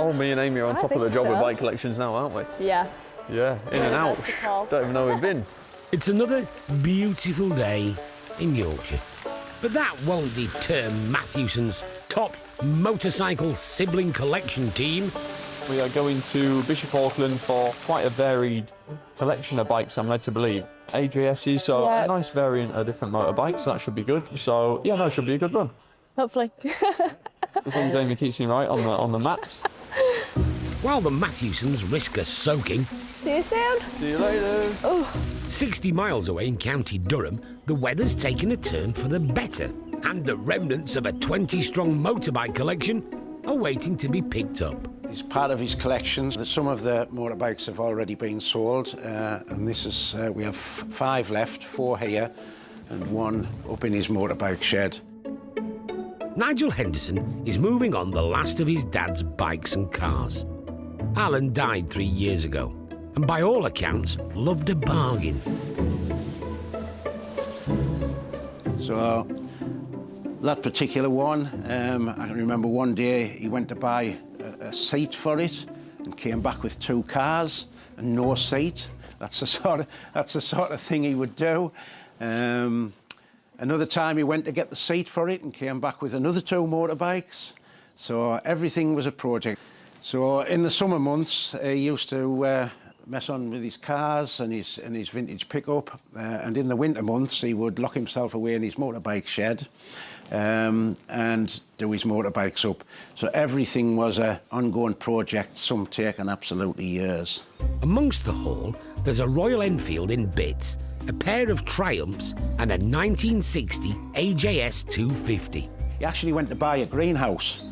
Oh, me and Amy are on top of the job with bike collections now, aren't we? Yeah. Yeah, in and out. Don't even know where we've been. It's another beautiful day in Yorkshire. But that won't deter Mathewsons' top motorcycle sibling collection team. We are going to Bishop Auckland for quite a varied collection of bikes, I'm led to believe. AJSs, so a nice variant of different motorbikes, that should be good. So, yeah, no, it should be a good run. Hopefully. As long as Amy keeps me right on the maps. While the Mathewsons risk a soaking... See you soon. See you later. Oh. 60 miles away in County Durham, the weather's taken a turn for the better, and the remnants of a 20-strong motorbike collection are waiting to be picked up. It's part of his collections. Some of the motorbikes have already been sold, and this is we have 5 left, 4 here, and 1 up in his motorbike shed. Nigel Henderson is moving on the last of his dad's bikes and cars. Allan died 3 years ago, and by all accounts, loved a bargain. So, that particular one, I can remember one day he went to buy a seat for it and came back with 2 cars and no seat. That's the sort of thing he would do. Another time he went to get the seat for it and came back with another 2 motorbikes. So everything was a project. So in the summer months, he used to mess on with his cars and his vintage pickup. And in the winter months, he would lock himself away in his motorbike shed and do his motorbikes up. So everything was an ongoing project, some taking absolutely years. Amongst the haul, there's a Royal Enfield in bits, a pair of Triumphs and a 1960 AJS 250. He actually went to buy a greenhouse,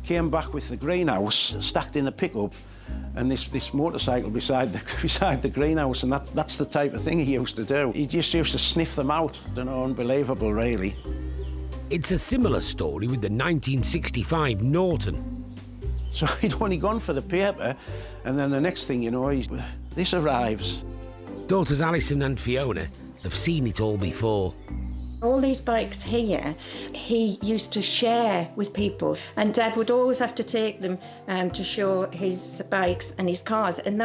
came back with the greenhouse stacked in a pickup, and this motorcycle beside the greenhouse, and that's the type of thing he used to do. He just used to sniff them out. You know, unbelievable, really. It's a similar story with the 1965 Norton. So he'd only gone for the paper, and then the next thing you know, this arrives. Daughters Alison and Fiona have seen it all before. All these bikes here, he used to share with people, and Dad would always have to take them to show his bikes and his cars, and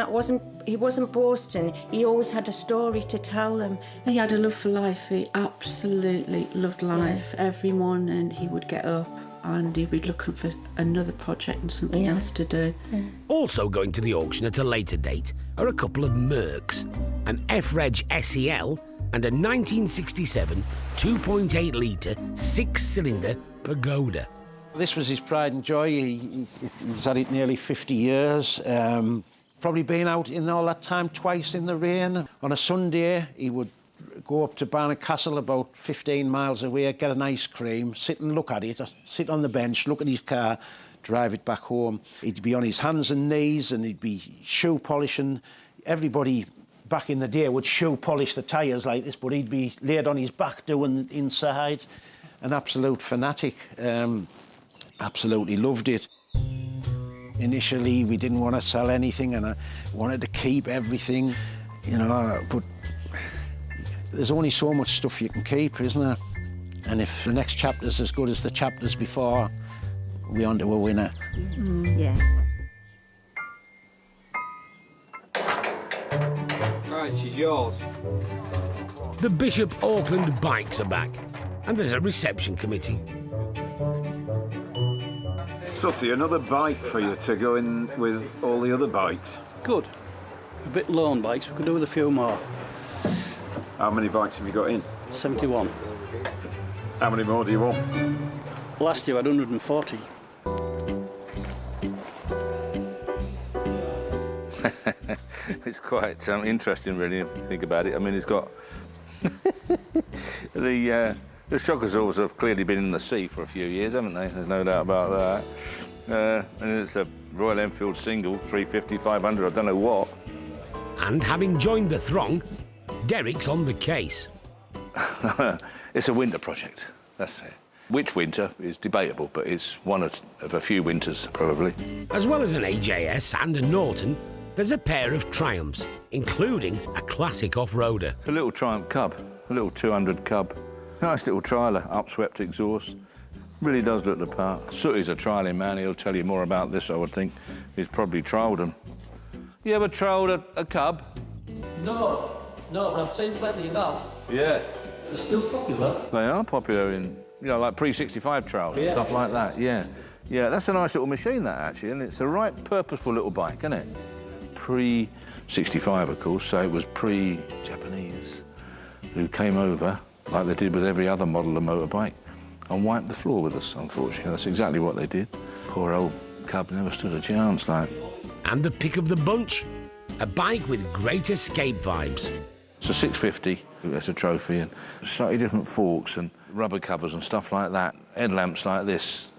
he wasn't boasting. He always had a story to tell them. He had a love for life. He absolutely loved life. Yeah. Every morning he would get up and he'd be looking for another project and something else to do. Yeah. Also going to the auction at a later date are a couple of Mercs, an F-Reg SEL and a 1967 2.8-litre 6-cylinder Pagoda. This was his pride and joy. He's had it nearly 50 years. Probably been out in all that time twice in the rain. On a Sunday, he would go up to Barnard Castle, about 15 miles away, get an ice cream, sit and look at it, sit on the bench, look at his car, drive it back home. He'd be on his hands and knees and he'd be shoe polishing. Everybody back in the day would shoe polish the tyres like this, but he'd be laid on his back doing the inside. An absolute fanatic. Absolutely loved it. Initially, we didn't want to sell anything and I wanted to keep everything, you know, but there's only so much stuff you can keep, isn't there? And if the next chapter's as good as the chapters before, we're onto a winner. Yeah. Right, she's yours. The Bishop Auckland bikes are back, and there's a reception committee. Sutty, another bike for you to go in with all the other bikes. Good. A bit low on bikes, we could do with a few more. How many bikes have you got in? 71. How many more do you want? Last year I had 140. It's quite interesting, really, if you think about it. I mean, it's got... the Shockers have clearly been in the sea for a few years, haven't they? There's no doubt about that. And it's a Royal Enfield single, 350, 500, I don't know what. And having joined the throng, Derek's on the case. It's a winter project, that's it. Which winter is debatable, but it's one of a few winters, probably. As well as an AJS and a Norton, there's a pair of Triumphs, including a classic off-roader. It's a little Triumph Cub, a little 200 Cub. Nice little trailer, upswept exhaust. Really does look the part. Sooty's a trialling man. He'll tell you more about this, I would think. He's probably trialled them. You ever trialled a cub? No, but I've seen plenty enough. Yeah. They're still popular. They are popular in, you know, like pre-65 trials and stuff like that, yeah. Yeah, that's a nice little machine, that, actually, and it's a right purposeful little bike, isn't it? Pre-65, of course, so it was pre-Japanese who came over, like they did with every other model of motorbike, and wiped the floor with us, unfortunately. That's exactly what they did. Poor old cub never stood a chance, like. And the pick of the bunch, a bike with great escape vibes. It's a 650, that's a trophy, and slightly different forks and rubber covers and stuff like that, headlamps like this.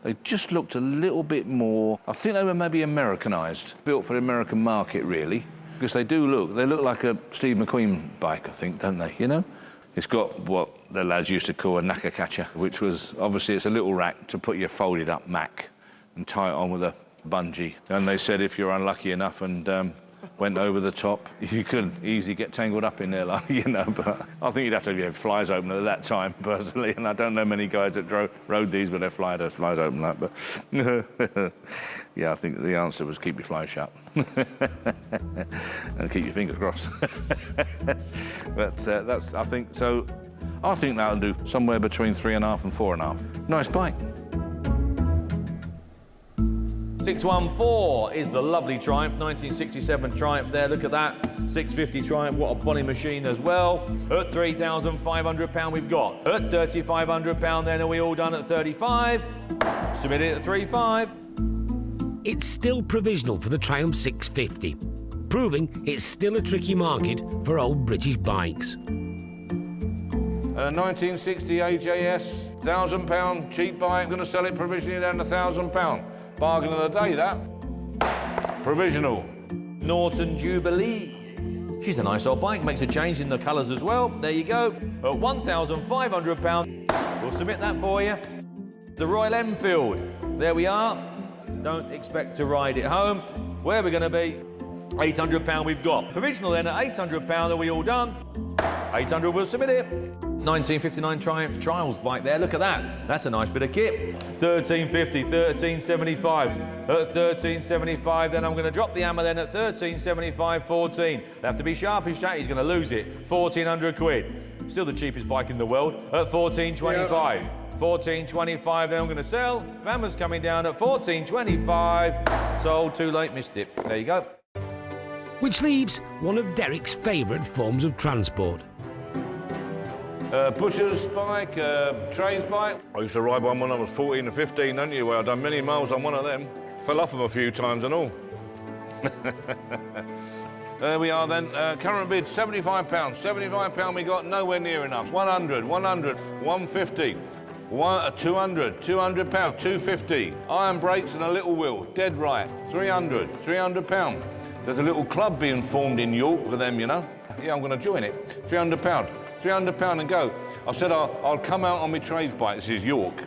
They just looked a little bit more, I think they were maybe Americanised, built for the American market, really, because they look like a Steve McQueen bike, I think, don't they, you know? It's got what the lads used to call a knacker catcher, which was, obviously, it's a little rack to put your folded up Mac and tie it on with a bungee. And they said if you're unlucky enough and went over the top, you could easily get tangled up in there, like, you know, but I think you'd have to have your flies open at that time, personally, and I don't know many guys that rode these with their flies open like, but yeah, I think the answer was keep your flies shut and keep your fingers crossed. But that's, I think that'll do somewhere between 3.5 and 4.5. Nice bike. 614 is the lovely Triumph, 1967 Triumph there, look at that. 650 Triumph, what a bonny machine as well. At £3,500 we've got. At £3,500 then, are we all done at 35? Submit it at 35. It's still provisional for the Triumph 650, proving it's still a tricky market for old British bikes. 1960 AJS, £1,000 cheap bike, going to sell it provisionally down to £1,000. Bargain of the day, that. Provisional. Norton Jubilee. She's a nice old bike, makes a change in the colours as well. There you go. At £1,500, we'll submit that for you. The Royal Enfield. There we are. Don't expect to ride it home. Where are we going to be? £800 we've got. Provisional then at £800, are we all done? 800, we'll submit it. 1959 Triumph Trials bike there, look at that. That's a nice bit of kit. 1350, 1375. At 1375, then I'm going to drop the hammer then at 1375, 14. They have to be sharpish, Jack, he's going to lose it. 1,400 quid. Still the cheapest bike in the world at 1425. 1425, then I'm going to sell. Hammer's coming down at 1425. Sold, too late, missed it. There you go. Which leaves one of Derek's favourite forms of transport. Butcher's bike, Trey's bike. I used to ride one when I was 14 or 15, don't you? Well, I've done many miles on one of them. Fell off them a few times and all. There we are then. Current bid, £75. £75 we got, nowhere near enough. 100, 100, 150, 200, £200, 250. Iron brakes and a little wheel, dead right. 300, £300. There's a little club being formed in York with them, you know. Yeah, I'm going to join it. £300. £300 and go. I said I'll come out on my trades bike. This is York.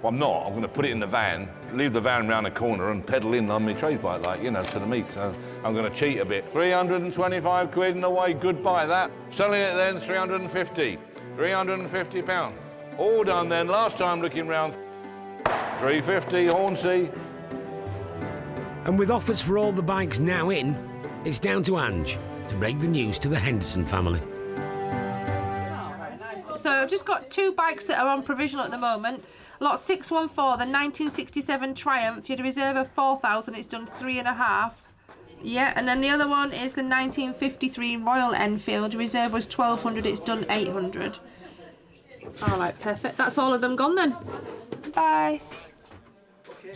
Well, I'm not. I'm going to put it in the van, leave the van round the corner and pedal in on my trades bike, like, you know, to the meet. So I'm going to cheat a bit. 325 quid and away. Goodbye, that. Selling it then, 350. £350. All done then. Last time looking round. 350, Hornsey. And with offers for all the bikes now in, it's down to Ange to break the news to the Henderson family. So I've just got two bikes that are on provisional at the moment. Lot 614, the 1967 Triumph. If you had a reserve of 4,000, it's done 3.5. Yeah, and then the other one is the 1953 Royal Enfield. Reserve was 1,200, it's done 800. All right, perfect. That's all of them gone then. Bye.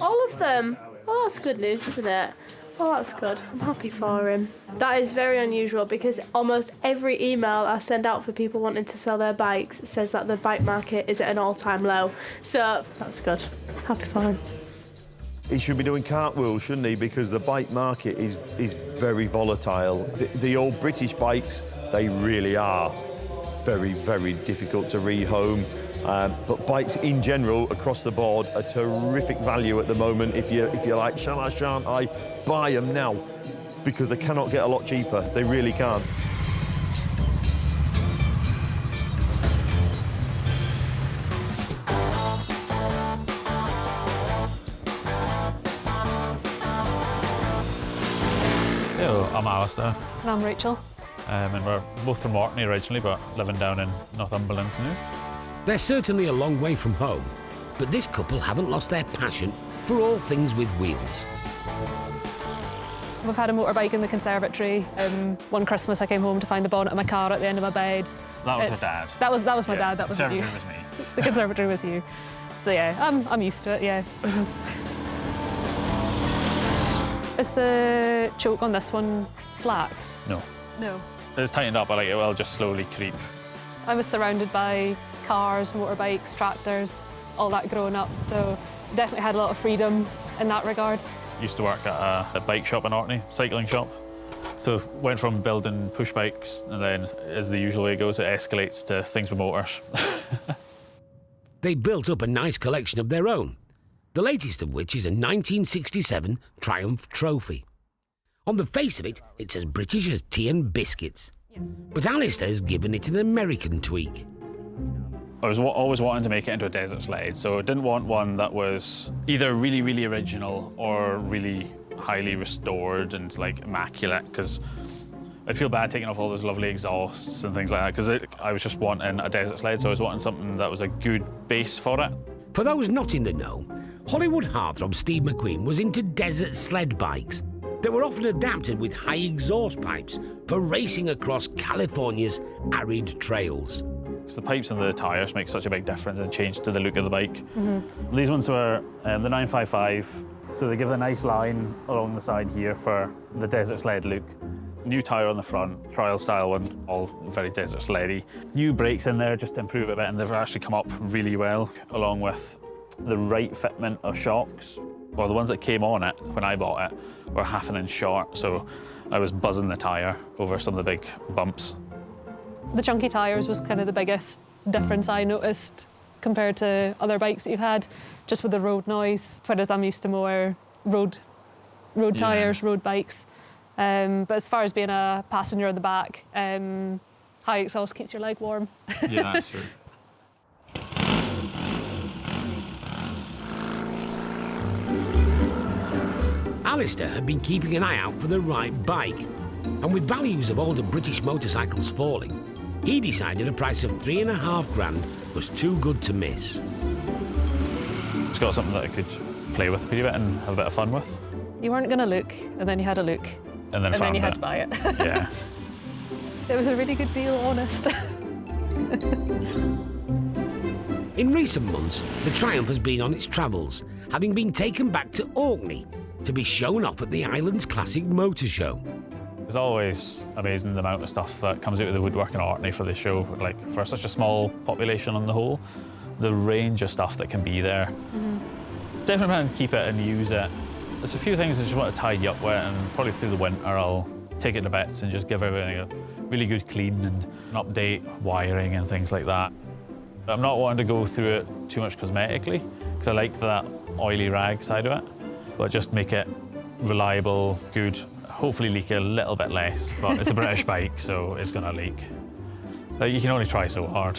All of them? Oh, that's good news, isn't it? Oh, that's good. I'm happy for him. That is very unusual because almost every email I send out for people wanting to sell their bikes says that the bike market is at an all-time low. So that's good. Happy for him. He should be doing cartwheels, shouldn't he? Because the bike market is very volatile. The old British bikes, they really are very, very difficult to rehome. But bikes in general, across the board, are terrific value at the moment. If you're like, shall I, shan't I, buy them now, because they cannot get a lot cheaper. They really can't. I'm Alistair, And I'm Rachel. and we're both from Orkney originally, but living down in Northumberland now. They're certainly a long way from home, but this couple haven't lost their passion for all things with wheels. We've had a motorbike in the conservatory. One Christmas I came home to find the bonnet of my car at the end of my bed. That was her dad. That was my dad, that wasn't you. The conservatory was me. The conservatory was you. So yeah, I'm used to it, yeah. Is the choke on this one slack? No. No. It's tightened up, but like, it will just slowly creep. I was surrounded by cars, motorbikes, tractors, all that growing up, so definitely had a lot of freedom in that regard. Used to work at a bike shop in Orkney, cycling shop. So went from building push bikes, and then, as the usual way goes, it escalates to things with motors. They built up a nice collection of their own, the latest of which is a 1967 Triumph Trophy. On the face of it, it's as British as tea and biscuits. But Alistair's given it an American tweak. I was always wanting to make it into a desert sled, so I didn't want one that was either really, really original or really highly restored and like immaculate, because I'd feel bad taking off all those lovely exhausts and things like that, because I was just wanting a desert sled, so I was wanting something that was a good base for it. For those not in the know, Hollywood heartthrob Steve McQueen was into desert sled bikes that were often adapted with high exhaust pipes for racing across California's arid trails. The pipes and the tyres make such a big difference and change to the look of the bike. These ones were the 955, so they give a nice line along the side here for the desert sled look. New tyre on the front, trial style one, all very desert sleddy. New brakes in there just to improve it a bit, and they've actually come up really well, along with the right fitment of shocks. Well, the ones that came on it when I bought it were half an inch short, so I was buzzing the tyre over some of the big bumps. The chunky tyres was kind of the biggest difference I noticed compared to other bikes that you've had, just with the road noise, whereas I'm used to more road tyres, road bikes. But as far as being a passenger at the back, high exhaust keeps your leg warm. Yeah, that's true. Alistair had been keeping an eye out for the right bike, and with values of older British motorcycles falling, he decided a price of $3,500 was too good to miss. It's got something that I could play with a bit and have a bit of fun with. You weren't going to look, and then you had a look. And then you had to buy it. Yeah. It was a really good deal, honest. In recent months, the Triumph has been on its travels, having been taken back to Orkney to be shown off at the island's classic motor show. It's always amazing the amount of stuff that comes out of the woodwork in Orkney for the show. Like, for such a small population on the whole, the range of stuff that can be there. Definitely plan to keep it and use it. There's a few things I just want to tidy up with, and probably through the winter I'll take it to bits and just give everything a really good clean and update wiring and things like that. I'm not wanting to go through it too much cosmetically, because I like that oily rag side of it, but just make it reliable, good, hopefully leak a little bit less, but it's a British bike, so it's going to leak. You can only try so hard.